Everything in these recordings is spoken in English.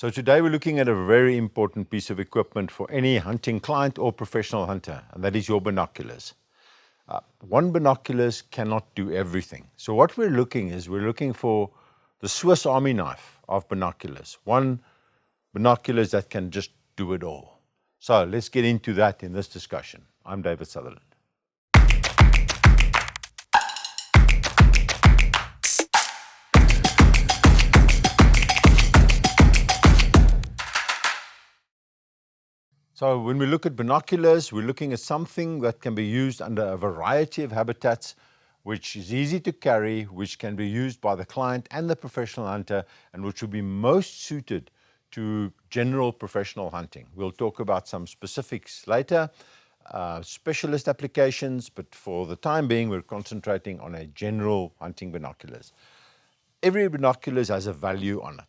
So today we're looking at a very important piece of equipment for any hunting client or professional hunter, and that is your binoculars. One binoculars cannot do everything. So what we're looking for the Swiss Army knife of binoculars. One binoculars that can just do it all. So let's get into that in this discussion. I'm David Sutherland. So when we look at binoculars, we're looking at something that can be used under a variety of habitats, which is easy to carry, which can be used by the client and the professional hunter, and which will be most suited to general professional hunting. We'll talk about some specifics later, specialist applications, but for the time being, we're concentrating on a general hunting binoculars. Every binoculars has a value on it.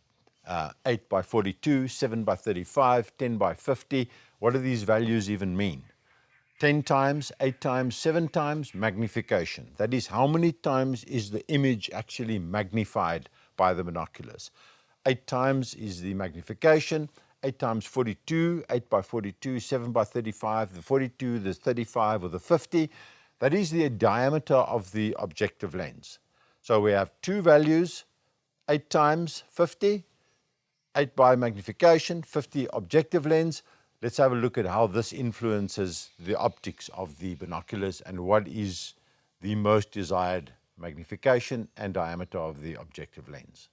8 by 42, 7 by 35, 10 by 50. What do these values even mean? 10 times, 8 times, 7 times magnification. That is, how many times is the image actually magnified by the binoculars? 8 times is the magnification, 8 times 42, 8 by 42, 7 by 35, the 42, the 35 or the 50. That is the diameter of the objective lens. So we have two values, 8 times 50, 8 by magnification, 50 objective lens. Let's have a look at how this influences the optics of the binoculars and what is the most desired magnification and diameter of the objective lens.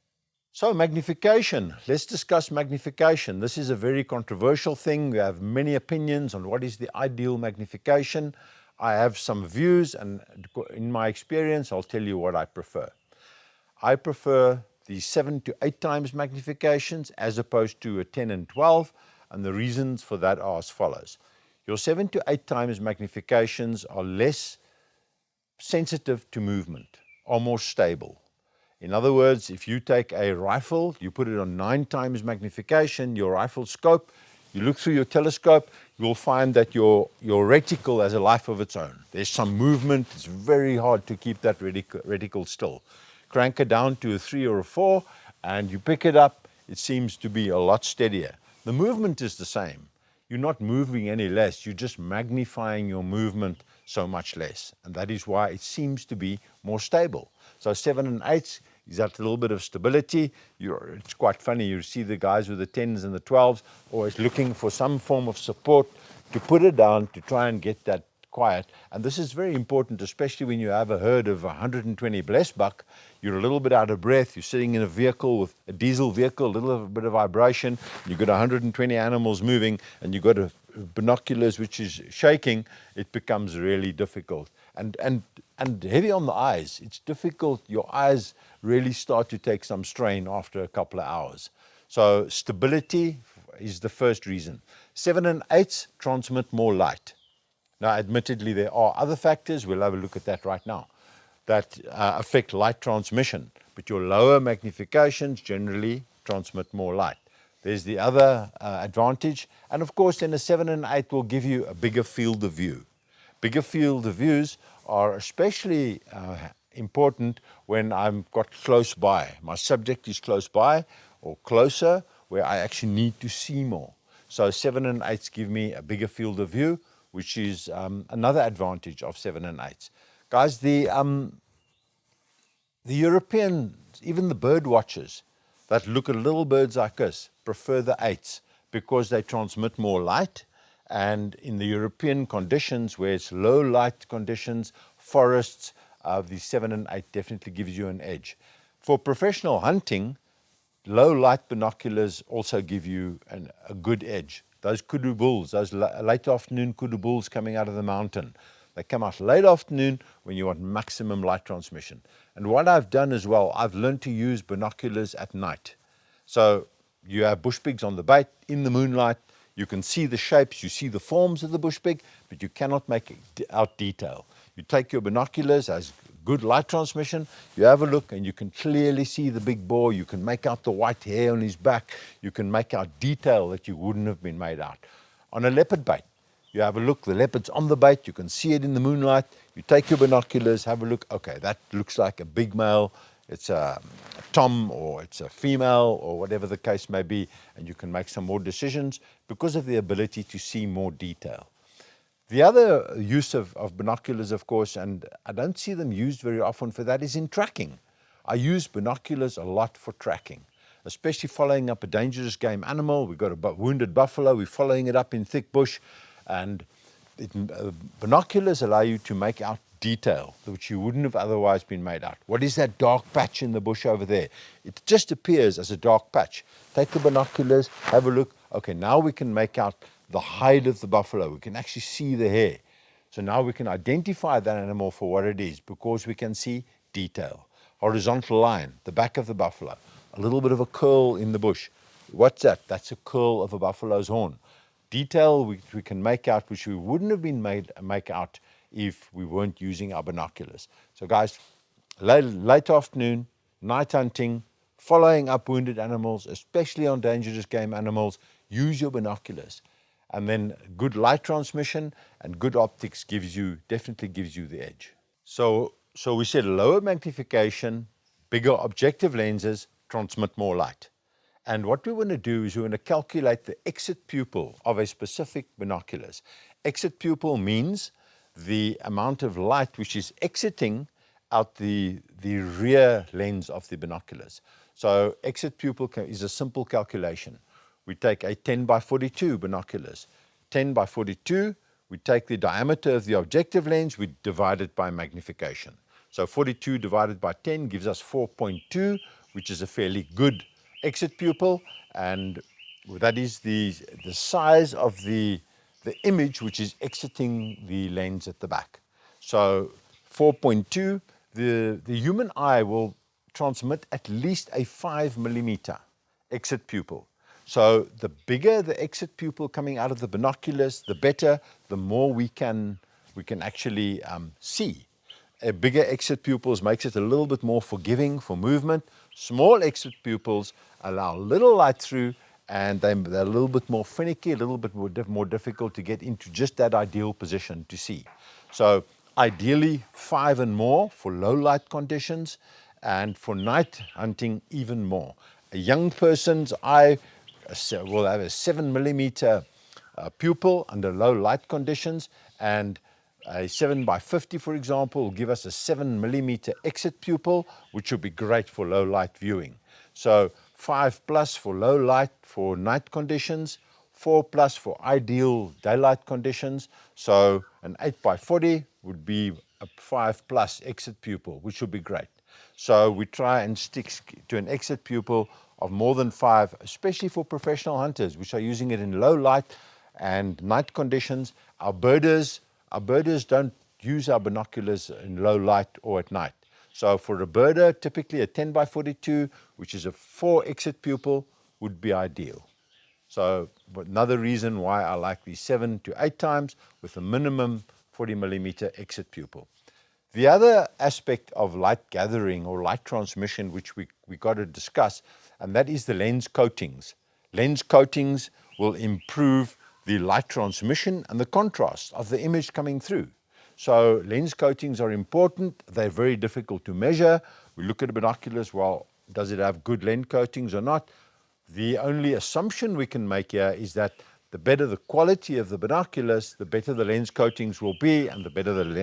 So magnification, let's discuss magnification. This is a very controversial thing. We have many opinions on what is the ideal magnification. I have some views, and in my experience, I'll tell you what I prefer. I prefer the 7 to 8 times magnifications as opposed to a 10 and 12, and the reasons for that are as follows. Your 7 to 8 times magnifications are less sensitive to movement, are more stable. In other words, if you take a rifle, you put it on 9 times magnification, your rifle scope, you look through your telescope, you'll find that your reticle has a life of its own. There's some movement, it's very hard to keep that reticle still. Crank it down to a 3 or a 4, and you pick it up, it seems to be a lot steadier. The movement is the same. You're not moving any less, you're just magnifying your movement so much less. And that is why it seems to be more stable. So 7 and 8 is that little bit of stability. It's quite funny, you see the guys with the 10s and the 12s always looking for some form of support to put it down to try and get that quiet. And this is very important, especially when you have a herd of 120 blessed buck. You're a little bit out of breath, you're sitting in a vehicle with a diesel vehicle, a little bit of vibration, you've got 120 animals moving, and you've got binoculars which is shaking. It becomes really difficult and heavy on the eyes. It's difficult. Your eyes really start to take some strain after a couple of hours. So stability is the first reason. 7 and 8 transmit more light. Now, admittedly, there are other factors, we'll have a look at that right now, that affect light transmission, but your lower magnifications generally transmit more light. There's the other advantage, and of course then a 7 and 8 will give you a bigger field of view. Bigger field of views are especially important when I'm got close by. My subject is close by or closer, where I actually need to see more. So 7 and 8 give me a bigger field of view, which is another advantage of 7 and 8. Guys, the Europeans, even the bird watchers that look at little birds like us, prefer the 8s because they transmit more light. And in the European conditions, where it's low light conditions, forests, the 7 and 8 definitely gives you an edge. For professional hunting, low light binoculars also give you a good edge. Those kudu bulls, those late afternoon kudu bulls coming out of the mountain, they come out late afternoon when you want maximum light transmission. And what I've done as well, I've learned to use binoculars at night. So you have bush pigs on the bait in the moonlight. You can see the shapes, you see the forms of the bush pig, but you cannot make out detail. You take your binoculars as good light transmission, you have a look and you can clearly see the big boar, you can make out the white hair on his back, you can make out detail that you wouldn't have been made out. On a leopard bait, you have a look, the leopard's on the bait, you can see it in the moonlight, you take your binoculars, have a look, okay, that looks like a big male, it's a Tom or it's a female or whatever the case may be, and you can make some more decisions because of the ability to see more detail. The other use of binoculars, of course, and I don't see them used very often for that, is in tracking. I use binoculars a lot for tracking, especially following up a dangerous game animal. We've got a wounded buffalo, we're following it up in thick bush, and binoculars allow you to make out detail which you wouldn't have otherwise been made out. What is that dark patch in the bush over there? It just appears as a dark patch. Take the binoculars, have a look. Okay, now we can make out the hide of the buffalo. We can actually see the hair. So now we can identify that animal for what it is because we can see detail. Horizontal line, the back of the buffalo. A little bit of a curl in the bush. What's that? That's a curl of a buffalo's horn. Detail we can make out which we wouldn't have been make out if we weren't using our binoculars. So guys, late afternoon, night hunting, following up wounded animals, especially on dangerous game animals, use your binoculars. And then good light transmission and good optics definitely gives you the edge. So we said lower magnification, bigger objective lenses transmit more light. And what we want to do is we want to calculate the exit pupil of a specific binoculars. Exit pupil means the amount of light which is exiting out the rear lens of the binoculars. So exit pupil is a simple calculation. We take a 10 by 42 binoculars. 10 by 42, we take the diameter of the objective lens, we divide it by magnification. So 42 divided by 10 gives us 4.2, which is a fairly good exit pupil, and that is the size of the image which is exiting the lens at the back. So 4.2, the human eye will transmit at least a 5 millimeter exit pupil. So the bigger the exit pupil coming out of the binoculars, the better, the more we can actually see. A bigger exit pupils makes it a little bit more forgiving for movement. Small exit pupils allow little light through, and they're a little bit more finicky, a little bit more difficult to get into just that ideal position to see. So ideally 5 and more for low light conditions, and for night hunting even more. A young person's eye will have a 7 millimeter pupil under low light conditions, and a 7 by 50, for example, will give us a 7 millimeter exit pupil, which would be great for low light viewing. So 5 plus for low light for night conditions, 4 plus for ideal daylight conditions. So an 8 by 40 would be a 5 plus exit pupil, which would be great. So we try and stick to an exit pupil of more than 5, especially for professional hunters, which are using it in low light and night conditions. Our birders don't use our binoculars in low light or at night. So for a birder, typically a 10 by 42, which is a 4 exit pupil, would be ideal. So another reason why I like these 7 to 8 times with a minimum 40 millimeter exit pupil. The other aspect of light gathering or light transmission, which we got to discuss, and that is the lens coatings. Lens coatings will improve the light transmission and the contrast of the image coming through. So lens coatings are important. They're very difficult to measure. We look at binoculars, well, does it have good lens coatings or not? The only assumption we can make here is that the better the quality of the binoculars, the better the lens coatings will be, and the better the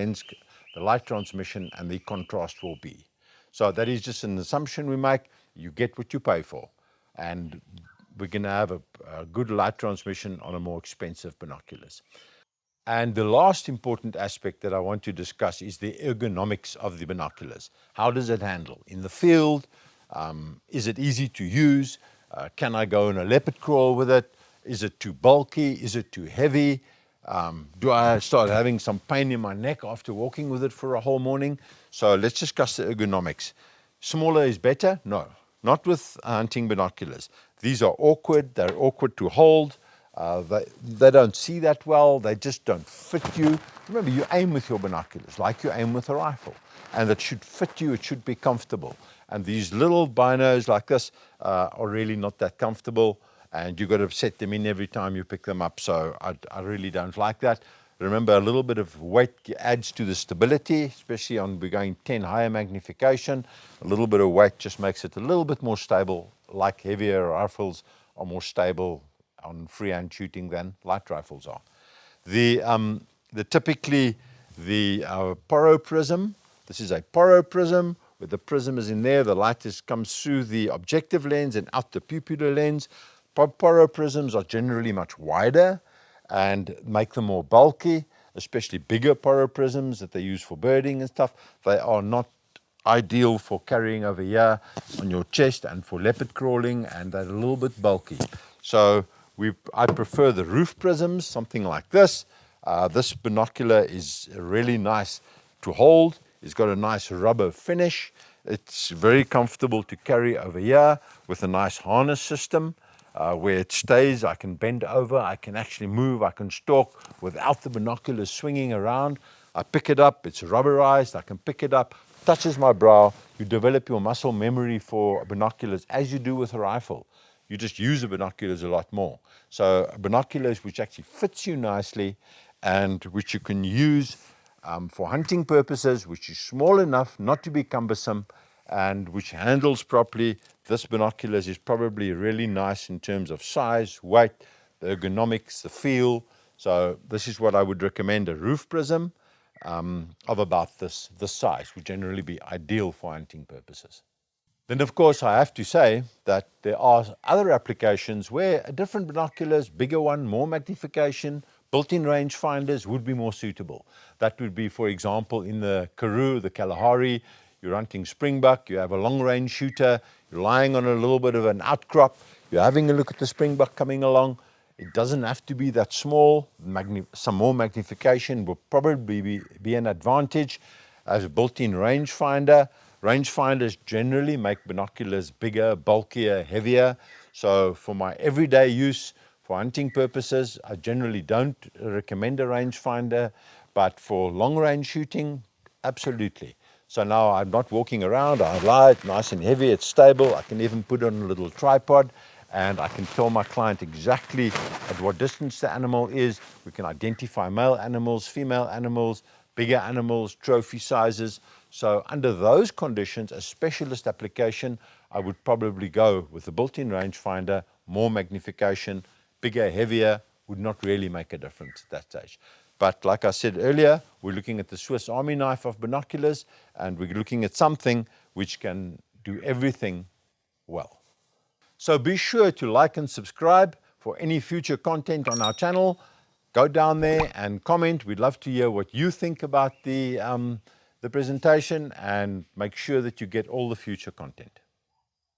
light transmission and the contrast will be. So that is just an assumption we make. You get what you pay for. And we're going to have a good light transmission on a more expensive binoculars. And the last important aspect that I want to discuss is the ergonomics of the binoculars. How does it handle in the field? Is it easy to use? Can I go on a leopard crawl with it? Is it too bulky? Is it too heavy? Do I start having some pain in my neck after walking with it for a whole morning? So let's discuss the ergonomics. Smaller is better? No, not with hunting binoculars. These are awkward. They're awkward to hold. They don't see that well. They just don't fit you. Remember, you aim with your binoculars like you aim with a rifle, and that should fit you. It should be comfortable. And these little binos like this are really not that comfortable, and you've got to set them in every time you pick them up. So I really don't like that. Remember, a little bit of weight adds to the stability, especially on we're going 10 higher magnification. A little bit of weight just makes it a little bit more stable, like heavier rifles are more stable on freehand shooting than light rifles are. Typically the Porro Prism, this is a Porro Prism where the prism is in there, the light comes through the objective lens and out the pupil lens. Porro Prisms are generally much wider and make them more bulky, especially bigger Porro Prisms that they use for birding and stuff. They are not ideal for carrying over here on your chest and for leopard crawling, and they're a little bit bulky. So I prefer the roof prisms, something like this. This binocular is really nice to hold. It's got a nice rubber finish. It's very comfortable to carry over here with a nice harness system where it stays. I can bend over, I can actually move, I can stalk without the binoculars swinging around. I pick it up, it's rubberized, I can pick it up, touches my brow. You develop your muscle memory for binoculars as you do with a rifle. You just use the binoculars a lot more. So binoculars which actually fits you nicely and which you can use for hunting purposes, which is small enough not to be cumbersome and which handles properly. This binoculars is probably really nice in terms of size, weight, the ergonomics, the feel. So this is what I would recommend, a roof prism of about this size would generally be ideal for hunting purposes. Then, of course, I have to say that there are other applications where a different binoculars, bigger one, more magnification, built-in rangefinders would be more suitable. That would be, for example, in the Karoo, the Kalahari, you're hunting springbuck, you have a long-range shooter, you're lying on a little bit of an outcrop, you're having a look at the springbuck coming along. It doesn't have to be that small. Some more magnification will probably be an advantage as a built-in rangefinder. Rangefinders generally make binoculars bigger, bulkier, heavier. So for my everyday use, for hunting purposes, I generally don't recommend a rangefinder, but for long-range shooting, absolutely. So now I'm not walking around, I lie it nice and heavy, it's stable. I can even put on a little tripod and I can tell my client exactly at what distance the animal is. We can identify male animals, female animals, bigger animals, trophy sizes. So under those conditions, a specialist application, I would probably go with a built-in rangefinder, more magnification, bigger, heavier, would not really make a difference at that stage. But like I said earlier, we're looking at the Swiss Army knife of binoculars, and we're looking at something which can do everything well. So be sure to like and subscribe for any future content on our channel. Go down there and comment. We'd love to hear what you think about the presentation, and make sure that you get all the future content.